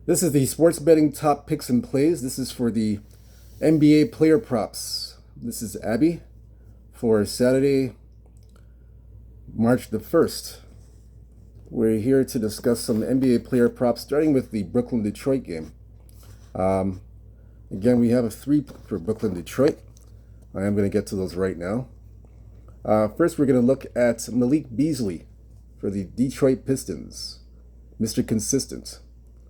This is the sports betting top picks and plays. This is for the NBA player props. This is Abby for Saturday, March the 1st. We're here to discuss some NBA player props, starting with the Brooklyn Detroit game. Again, we have a three for Brooklyn Detroit. I am going to get to those right now. First, we're going to look at Malik Beasley for the Detroit Pistons, Mr. Consistent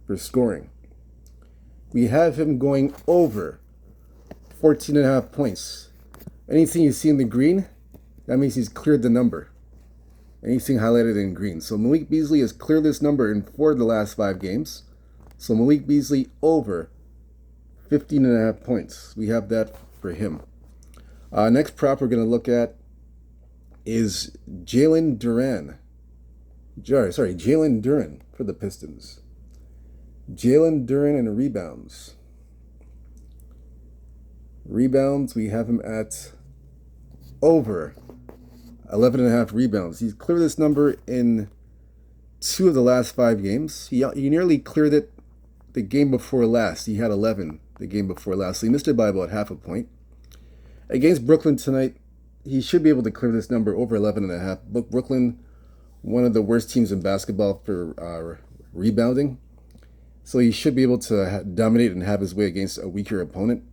for scoring. We have him going over 14.5 points. Anything you see in the green, that means he's cleared the number. Anything highlighted in green. So Malik Beasley has cleared this number in 4 of the last 5 games. So Malik Beasley over 15.5 points. We have that for him. Next prop we're going to look at is Jalen Duren for the Pistons. Jalen Duren and rebounds. Rebounds, we have him at over 11.5 rebounds. He's cleared this number in 2 of the last 5 games. He nearly cleared it the game before last. He had 11 the game before last, so he missed it by about half a point. Against Brooklyn tonight, he should be able to clear this number over 11.5. Brooklyn, one of the worst teams in basketball for rebounding. So he should be able to dominate and have his way against a weaker opponent.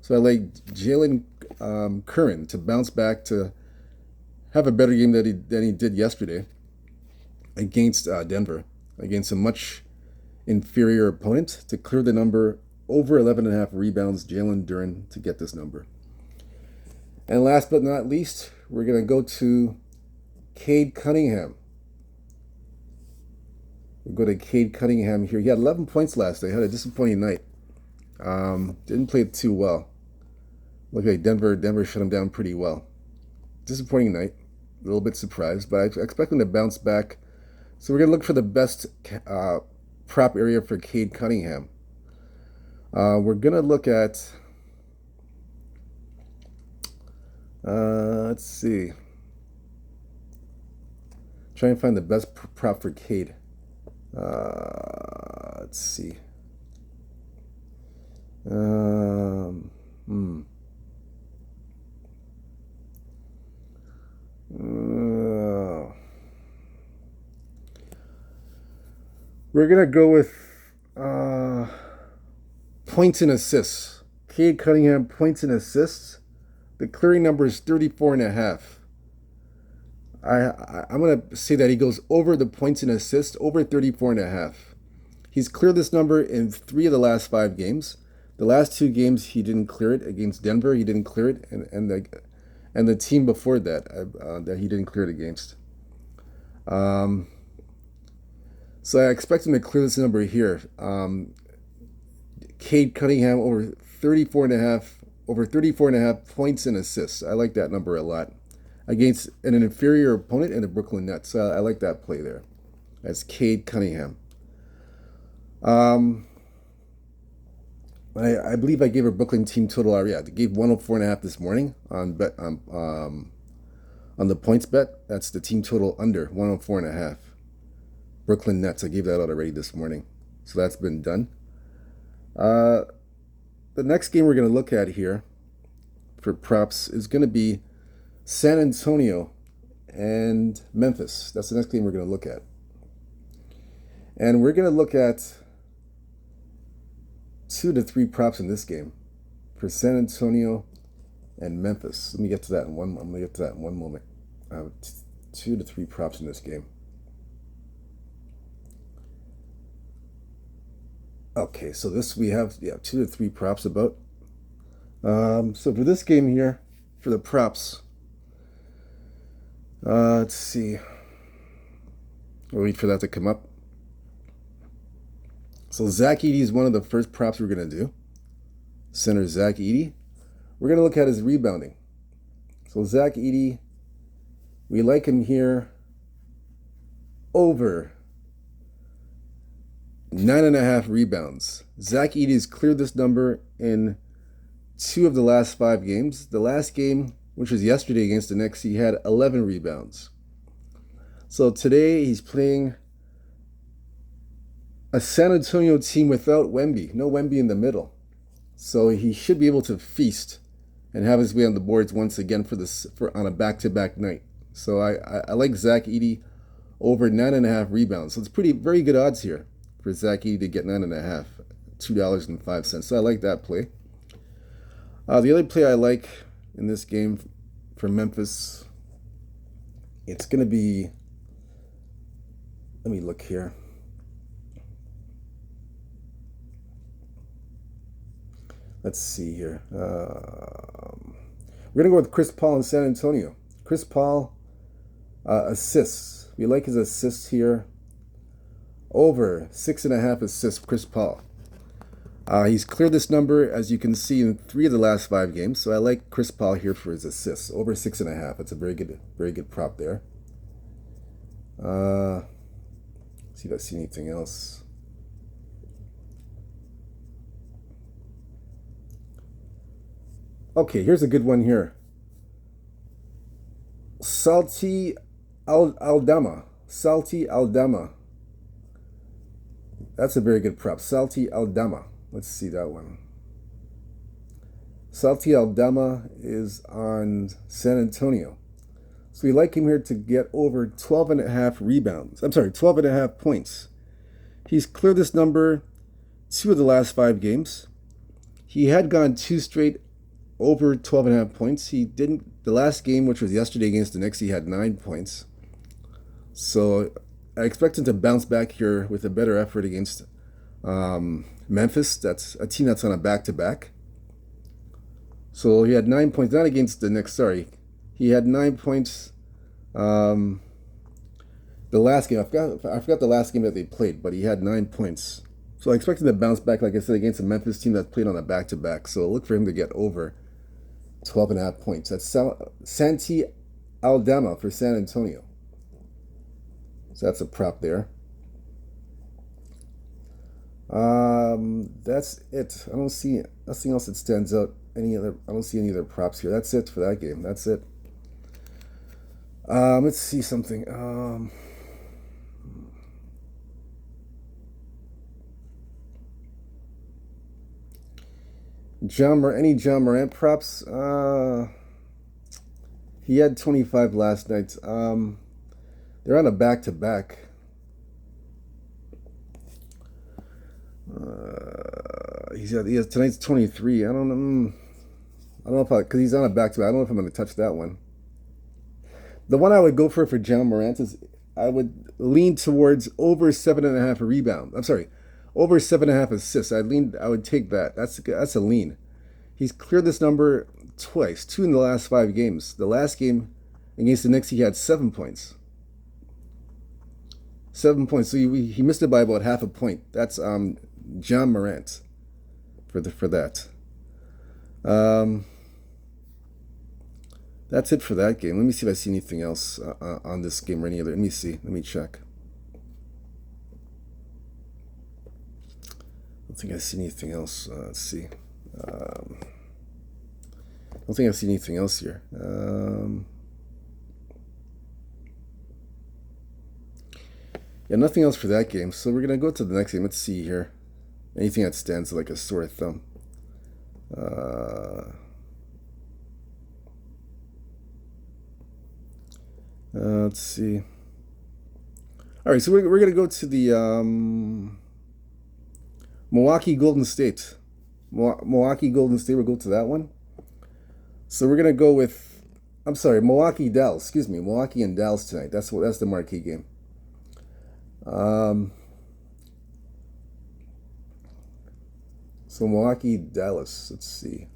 So I like Jalen Curran to bounce back to have a better game than he did yesterday against Denver, against a much inferior opponent, to clear the number over 11.5 rebounds. Jalen Duren to get this number. And last but not least, we're going to go to Cade Cunningham. We'll go to Cade Cunningham here. He had 11 points last night. Had a disappointing night. Didn't play it too well. Looked like Denver shut him down pretty well. Disappointing night. A little bit surprised, but I expect him to bounce back. So we're going to look for the best prop area for Cade Cunningham. We're going to look at... let's see. Try and find the best prop for Cade. Let's see. We're gonna go with points and assists. Cade Cunningham points and assists. The clearing number is 34.5. I'm going to say that he goes over the points and assists, over 34.5. He's cleared this number in 3 of the last 5 games. The last 2 games he didn't clear it. Against Denver, he didn't clear it, and the team before that that he didn't clear it against. So I expect him to clear this number here. Cade Cunningham over 34.5 points and assists. I like that number a lot. Against an inferior opponent in the Brooklyn Nets. I like that play there. That's Cade Cunningham. I believe I gave a Brooklyn team total. I gave 104.5 this morning on the points bet. That's the team total under 104.5. Brooklyn Nets. I gave that out already this morning. So that's been done. The next game we're going to look at here for props is going to be San Antonio and Memphis. That's the next game we're going to look at. And we're going to look at 2 to 3 props in this game for San Antonio and Memphis. Let me get to that in one moment. 2 to 3 props in this game. Okay, so we have 2 to 3 props about. So for this game here, for the props, let's see. We'll wait for that to come up. So Zach Edey is one of the first props we're going to do. Center Zach Edey. We're going to look at his rebounding. So Zach Edey, we like him here over 9.5 rebounds. Zach Edey's cleared this number in 2 of the last 5 games. The last game, which was yesterday against the Knicks, he had 11 rebounds. So today he's playing a San Antonio team without Wemby, no Wemby in the middle. So he should be able to feast and have his way on the boards once again for on a back-to-back night. So I like Zach Edey over 9.5 rebounds. So it's very good odds here for Zach Edey to get 9.5, $2.05. So I like that play. The other play I like in this game for Memphis, it's going to be, let me look here. Let's see here. We're going to go with Chris Paul in San Antonio. Chris Paul assists. We like his assists here. Over 6.5 assists, Chris Paul. He's cleared this number, as you can see, in 3 of the last 5 games. So I like Chris Paul here for his assists. Over 6.5. That's a very good prop there. See if I see anything else. Okay, here's a good one here. Salty Aldama. Salty Aldama. That's a very good prop. Salty Aldama. Let's see that one. Salty Aldama is on San Antonio. So we like him here to get over 12.5 rebounds. I'm sorry, 12.5 points. He's cleared this number 2 of the last 5 games. He had gone 2 straight over 12.5 points. He didn't, the last game, which was yesterday against the Knicks, he had 9 points. So I expect him to bounce back here with a better effort against Memphis. That's a team that's on a back-to-back. So he had 9 points, not against the Knicks, sorry. He had 9 points the last game. I forgot the last game that they played, but he had 9 points. So I expect him to bounce back, like I said, against a Memphis team that played on a back-to-back. So look for him to get over 12.5 points. That's Santi Aldama for San Antonio. So that's a prop there. That's it. I don't see nothing else that stands out. I don't see any other props here. That's it for that game. That's it. Let's see something. Any John Morant props? He had 25 last night. They're on a back-to-back. He has tonight's 23. I don't know if because he's on a back-to-back. I don't know if I'm going to touch that one. The one I would go for John Morant is I would lean towards over 7.5 rebounds. I'm sorry, over 7.5 assists. I would take that. That's a lean. He's cleared this number twice, 2 in the last 5 games. The last game against the Knicks, he had 7 points. 7 points. So he missed it by about half a point. That's John Morant for that. That's it for that game. Let me see if I see anything else on this game or any other. Let me see. Let me check. I don't think I see anything else. Let's see. I don't think I see anything else here. Yeah, nothing else for that game. So we're going to go to the next game. Let's see here. Anything that stands like a sore thumb. Let's see. All right, so we're going to go to the Milwaukee Golden State. Milwaukee Golden State, we'll go to that one. So we're going to go with, I'm sorry, Milwaukee Dallas. Excuse me, Milwaukee and Dallas tonight. That's the marquee game. So Milwaukee, Dallas. Let's see.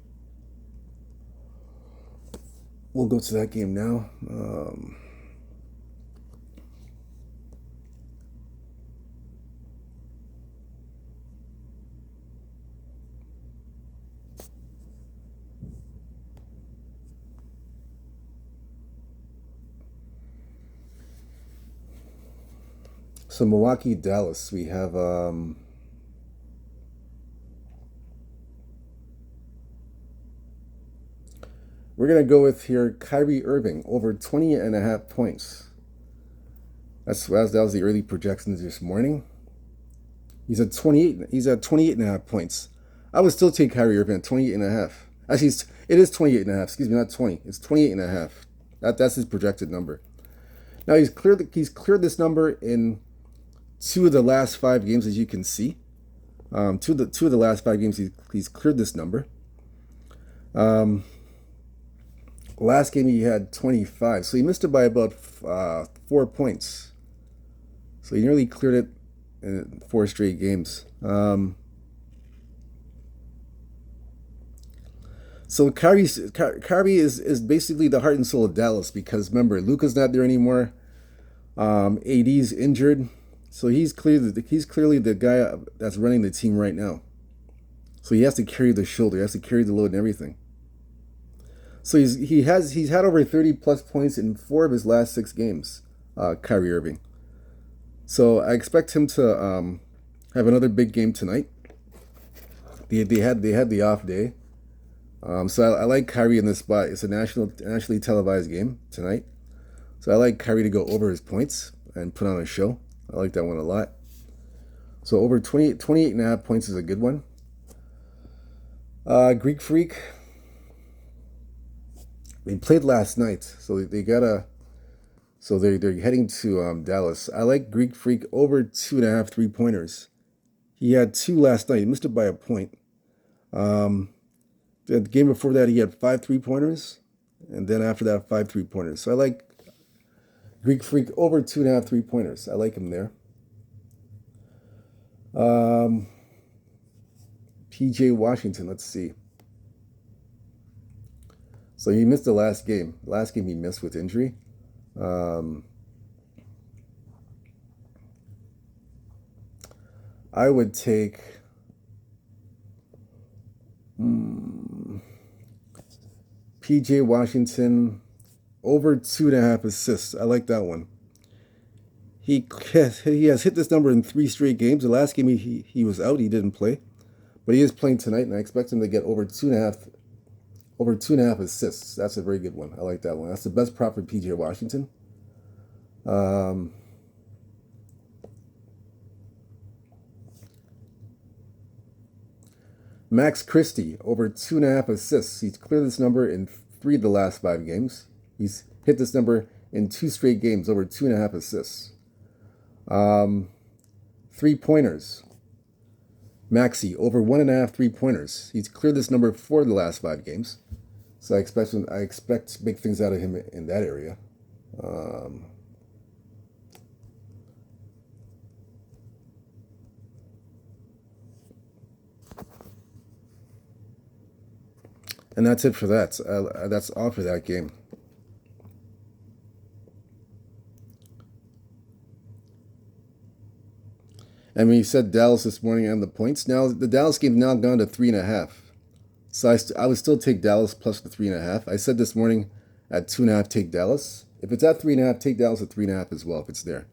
We'll go to that game now. So Milwaukee, Dallas. We have we're going to go with here Kyrie Irving over 20.5 points. That was the early projections this morning. He's at 28. He's at 28 and a half points. I would still take Kyrie Irving at 28 and a half. Actually, it is 28 and a half. Excuse me, not 20. It's 28 and a half. That's his projected number. Now he's cleared this number in two of the last five games, as you can see. Two of the last five games he's cleared this number. Last game he had 25, so he missed it by about 4 points. So he nearly cleared it in four straight games. So Kyrie is basically the heart and soul of Dallas because remember Luka's not there anymore. AD's injured, so he's clearly the guy that's running the team right now. So he has to carry the shoulder, he has to carry the load and everything. So he's had over 30 plus points in four of his last six games, Kyrie Irving. So I expect him to have another big game tonight. They had the off day. So I like Kyrie in this spot. It's a nationally televised game tonight. So I like Kyrie to go over his points and put on a show. I like that one a lot. So over 28 and a half points is a good one. Greek Freak. They played last night, so they're heading to Dallas. I like Greek Freak over 2.5 3-pointers. He had two last night. He missed it by a point. The game before that, he had 5 3-pointers, and then after that, 5 3-pointers. So I like Greek Freak over 2.5 3-pointers. I like him there. PJ Washington, let's see. So he missed the last game. Last game he missed with injury. I would take PJ Washington over 2.5 assists. I like that one. He has hit this number in 3 straight games. The last game he was out, he didn't play, but he is playing tonight, and I expect him to get over 2.5 assists. That's a very good one. I like that one. That's the best prop for PJ Washington. Max Christie over 2.5 assists. He's cleared this number in 3 of the last 5 games. He's hit this number in 2 straight games, over 2.5 assists. 3-pointers. Maxi over 1.5 3-pointers. He's cleared this number 4 of the last 5 games. So I expect big things out of him in that area. And that's it for that. That's all for that game. And when you said Dallas this morning and the points, now the Dallas game's now gone to 3.5. So I would still take Dallas plus the 3.5. I said this morning at 2.5, take Dallas. If it's at 3.5, take Dallas at 3.5 as well if it's there.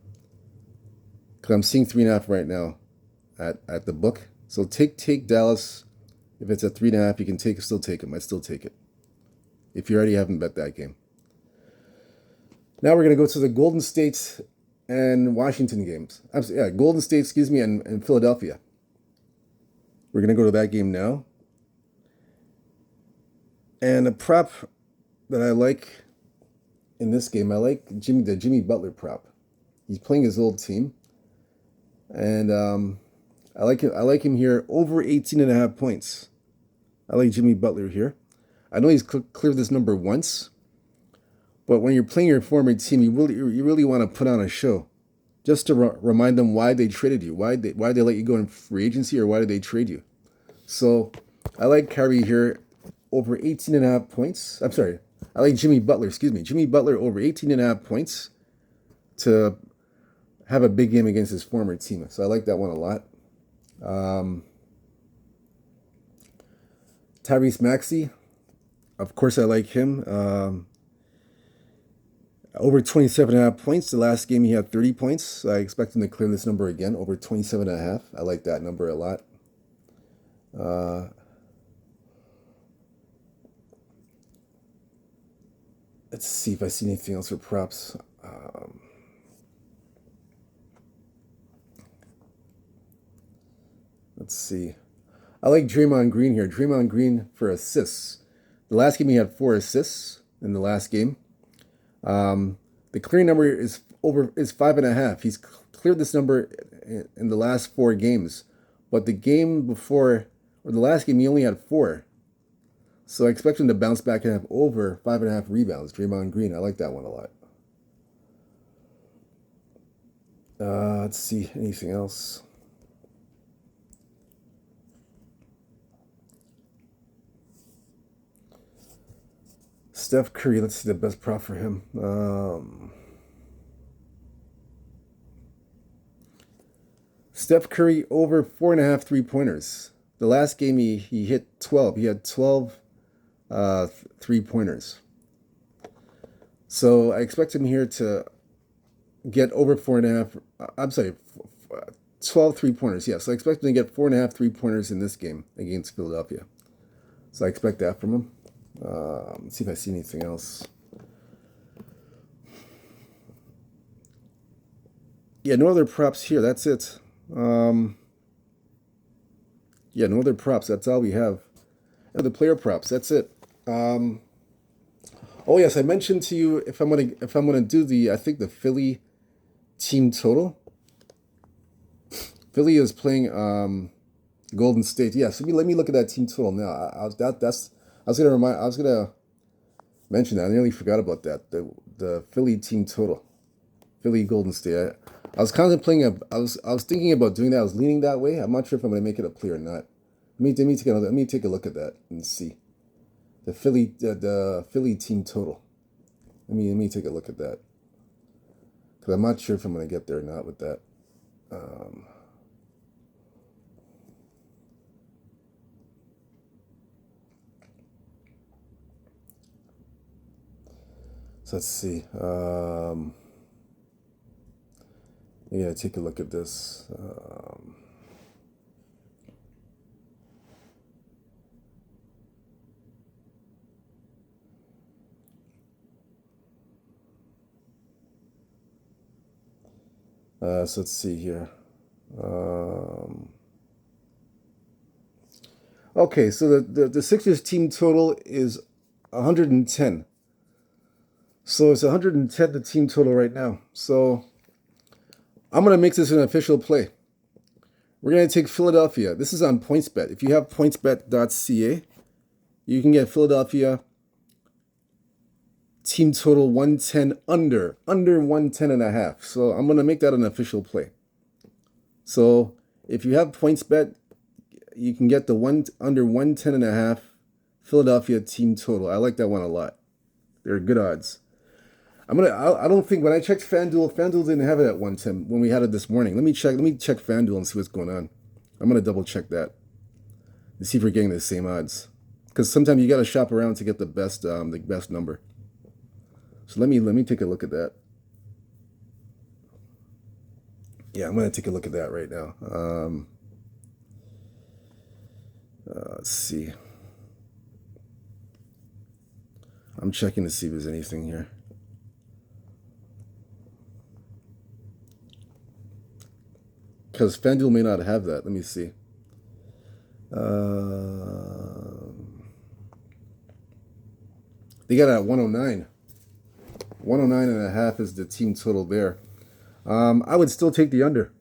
Because I'm seeing 3.5 right now at the book. So take Dallas. If it's at 3.5, you can still take it. Might still take it. If you already haven't bet that game. Now we're gonna go to the Golden State and Washington games. Golden State, and Philadelphia. We're gonna go to that game now. And a prop that I like in this game, I like the Jimmy Butler prop. He's playing his old team, and I like him here over 18.5 points. I like Jimmy Butler here. I know he's cleared this number once, but when you're playing your former team, you really want to put on a show, just to remind them why they traded you, why they let you go in free agency, or why did they trade you. So I like Kyrie here over 18.5 points. I'm sorry, I like Jimmy Butler. Jimmy Butler over 18.5 points to have a big game against his former team. So I like that one a lot. Tyrese Maxey, of course I like him. Over 27.5 points. The last game he had 30 points. So I expect him to clear this number again, over 27.5. I like that number a lot. Let's see if I see anything else for props. Let's see. I like Draymond Green here. Draymond Green for assists. The last game he had 4 assists in the last game. The clearing number is 5.5. He's cleared this number in the last 4 games, but the game before or the last game he only had 4. So I expect him to bounce back and have over 5.5 rebounds. Draymond Green, I like that one a lot. Let's see anything else. Steph Curry, let's see the best prop for him. Steph Curry over 4.5 3-pointers. The last game he hit 12. He had 12 3-pointers. So I expect him here to get over 4.5. I'm sorry, 12 3-pointers. Yeah, so I expect him to get 4.5 3-pointers in this game against Philadelphia. So I expect that from him. Let's see if I see anything else. Yeah, no other props here. That's it. Yeah, no other props. That's all we have. The player props. That's it. Oh yes, I mentioned to you if I'm gonna do I think the Philly team total. Philly is playing Golden State. Yeah, so let me look at that team total now. I was gonna mention that. I nearly forgot about that. The Philly team total. Philly Golden State. I was contemplating. I was thinking about doing that. I was leaning that way. I'm not sure if I'm gonna make it a play or not. Let me take a look at that and see the Philly team total. Let me take a look at that because I'm not sure if I'm gonna get there or not with that. So let's see. Yeah, take a look at this. So let's see here. Okay, so the Sixers team total is 110. So it's 110 the team total right now. So I'm gonna make this an official play. We're gonna take Philadelphia. This is on PointsBet. If you have pointsbet.ca, you can get Philadelphia team total 110 under 110.5. So I'm gonna make that an official play. So if you have PointsBet, you can get the under 110.5 Philadelphia team total. I like that one a lot. They're good odds. I don't think when I checked FanDuel didn't have it at 110 when we had it this morning. Let me check FanDuel and see what's going on. I'm gonna double check that and see if we're getting the same odds. Because sometimes you gotta shop around to get the best number. So let me take a look at that. Yeah, I'm gonna take a look at that right now. Let's see. I'm checking to see if there's anything here. Because FanDuel may not have that. Let me see. They got it at 109. 109.5 is the team total there. I would still take the under.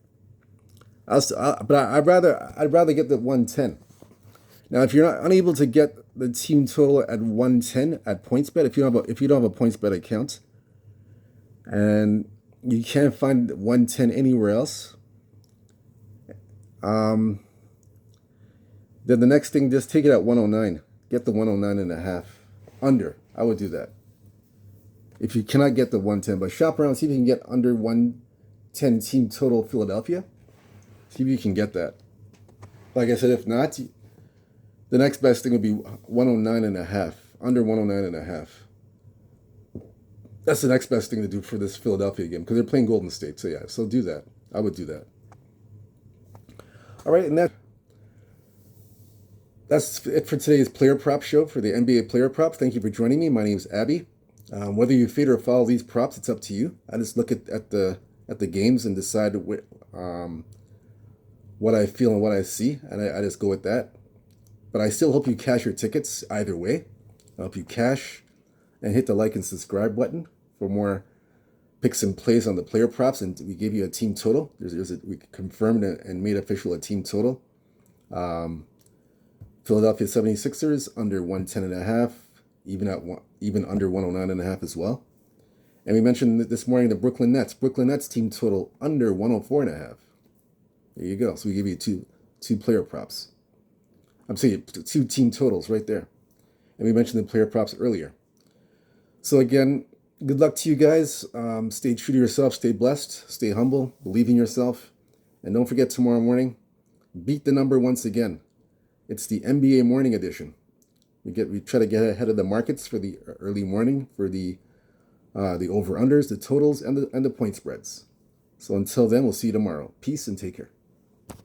But I'd rather get the 110. Now, if you're not unable to get the team total at 110 at PointsBet, if you don't have a PointsBet account, and you can't find 110 anywhere else, then the next thing, just take it at 109. Get the 109.5 under. I would do that. If you cannot get the 110, but shop around, see if you can get under 110 team total Philadelphia. See if you can get that. Like I said, if not, the next best thing would be 109.5, under 109.5. That's the next best thing to do for this Philadelphia game because they're playing Golden State. So yeah, so do that. I would do that. All right, and that's it for today's player prop show for the NBA player props. Thank you for joining me. My name is Abby. Whether you fade or follow these props, it's up to you. I just look at the games and decide what what I feel and what I see, and I just go with that. But I still hope you cash your tickets either way. I hope you cash and hit the like and subscribe button for more picks and plays on the player props. And we gave you a team total. We confirmed and made official a team total. Philadelphia 76ers under 110.5, even under 109.5 as well. And we mentioned this morning the Brooklyn Nets team total under 104.5. There you go. So we give you two player props. I'm saying two team totals right there. And we mentioned the player props earlier. So again, good luck to you guys. Stay true to yourself. Stay blessed. Stay humble. Believe in yourself. And don't forget tomorrow morning, beat the number once again. It's the NBA morning edition. We try to get ahead of the markets for the early morning for the over-unders, the totals, and the point spreads. So until then, we'll see you tomorrow. Peace and take care.